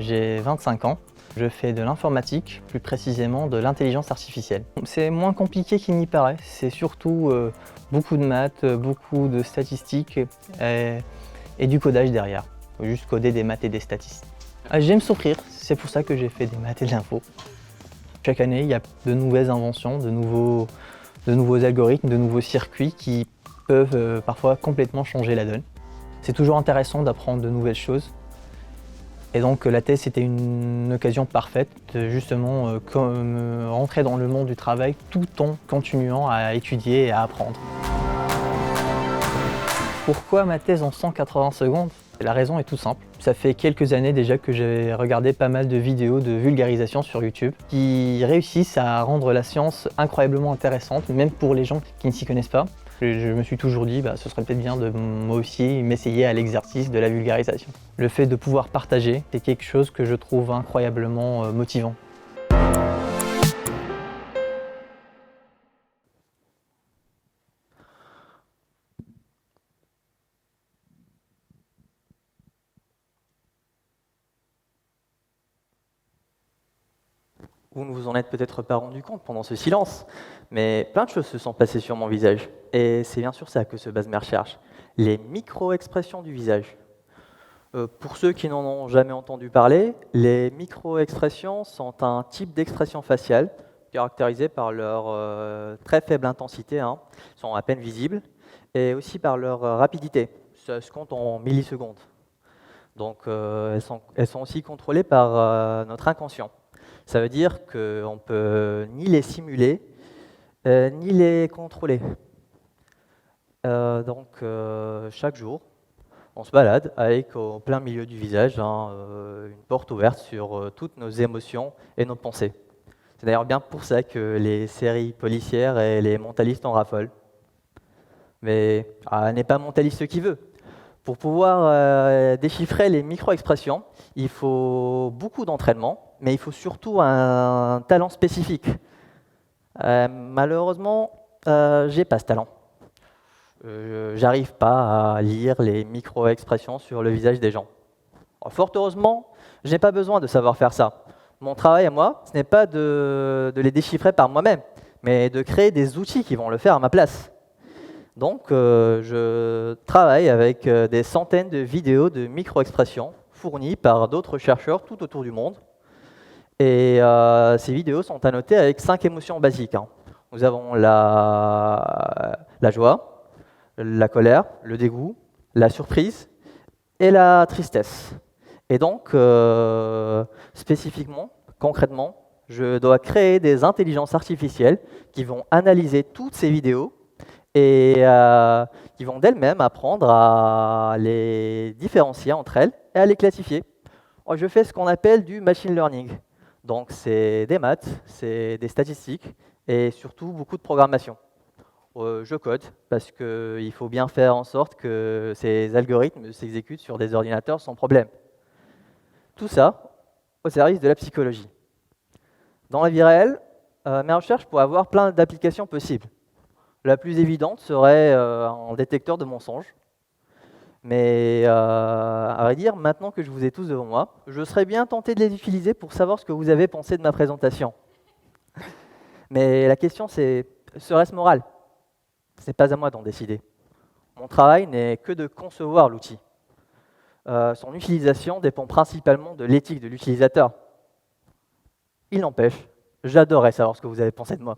J'ai 25 ans. Je fais de l'informatique, plus précisément de l'intelligence artificielle. C'est moins compliqué qu'il n'y paraît. C'est surtout beaucoup de maths, beaucoup de statistiques et du codage derrière. Il faut juste coder des maths et des statistiques. J'aime souffrir, c'est pour ça que j'ai fait des maths et de l'info. Chaque année, il y a de nouvelles inventions, de nouveaux algorithmes, de nouveaux circuits qui peuvent parfois complètement changer la donne. C'est toujours intéressant d'apprendre de nouvelles choses. Et donc la thèse c'était une occasion parfaite de justement rentrer dans le monde du travail tout en continuant à étudier et à apprendre. Pourquoi ma thèse en 180 secondes? La raison est tout simple. Ça fait quelques années déjà que j'ai regardé pas mal de vidéos de vulgarisation sur YouTube qui réussissent à rendre la science incroyablement intéressante, même pour les gens qui ne s'y connaissent pas. Je me suis toujours dit, ce serait peut-être bien de moi aussi m'essayer à l'exercice de la vulgarisation. Le fait de pouvoir partager, c'est quelque chose que je trouve incroyablement motivant. Vous ne vous en êtes peut-être pas rendu compte pendant ce silence, mais plein de choses se sont passées sur mon visage. Et c'est bien sûr ça que se base mes recherches, les micro-expressions du visage. Pour ceux qui n'en ont jamais entendu parler, les micro-expressions sont un type d'expression faciale caractérisée par leur très faible intensité, sont à peine visibles, et aussi par leur rapidité. Ça se compte en millisecondes. Donc elles sont aussi contrôlées par notre inconscient. Ça veut dire qu'on ne peut ni les simuler, ni les contrôler. Chaque jour, on se balade avec au plein milieu du visage une porte ouverte sur toutes nos émotions et nos pensées. C'est d'ailleurs bien pour ça que les séries policières et les mentalistes en raffolent. Mais n'est pas mentaliste qui veut. Pour pouvoir déchiffrer les micro-expressions, il faut beaucoup d'entraînement, mais il faut surtout un talent spécifique. Malheureusement, j'ai pas ce talent. J'arrive pas à lire les micro-expressions sur le visage des gens. Alors, fort heureusement, je n'ai pas besoin de savoir faire ça. Mon travail à moi, ce n'est pas de les déchiffrer par moi-même, mais de créer des outils qui vont le faire à ma place. Donc, je travaille avec des centaines de vidéos de micro-expressions fournies par d'autres chercheurs tout autour du monde. Et ces vidéos sont annotées avec 5 émotions basiques. Nous avons la joie, la colère, le dégoût, la surprise et la tristesse. Et donc, spécifiquement, concrètement, je dois créer des intelligences artificielles qui vont analyser toutes ces vidéos et qui vont d'elles-mêmes apprendre à les différencier entre elles et à les classifier. Je fais ce qu'on appelle du machine learning. Donc c'est des maths, c'est des statistiques et surtout beaucoup de programmation. Je code parce qu'il faut bien faire en sorte que ces algorithmes s'exécutent sur des ordinateurs sans problème. Tout ça au service de la psychologie. Dans la vie réelle, mes recherches pourraient avoir plein d'applications possibles. La plus évidente serait un détecteur de mensonges. Mais à vrai dire, maintenant que je vous ai tous devant moi, je serais bien tenté de les utiliser pour savoir ce que vous avez pensé de ma présentation. Mais la question c'est, serait-ce moral? Ce n'est pas à moi d'en décider. Mon travail n'est que de concevoir l'outil. Son utilisation dépend principalement de l'éthique de l'utilisateur. Il n'empêche, j'adorerais savoir ce que vous avez pensé de moi.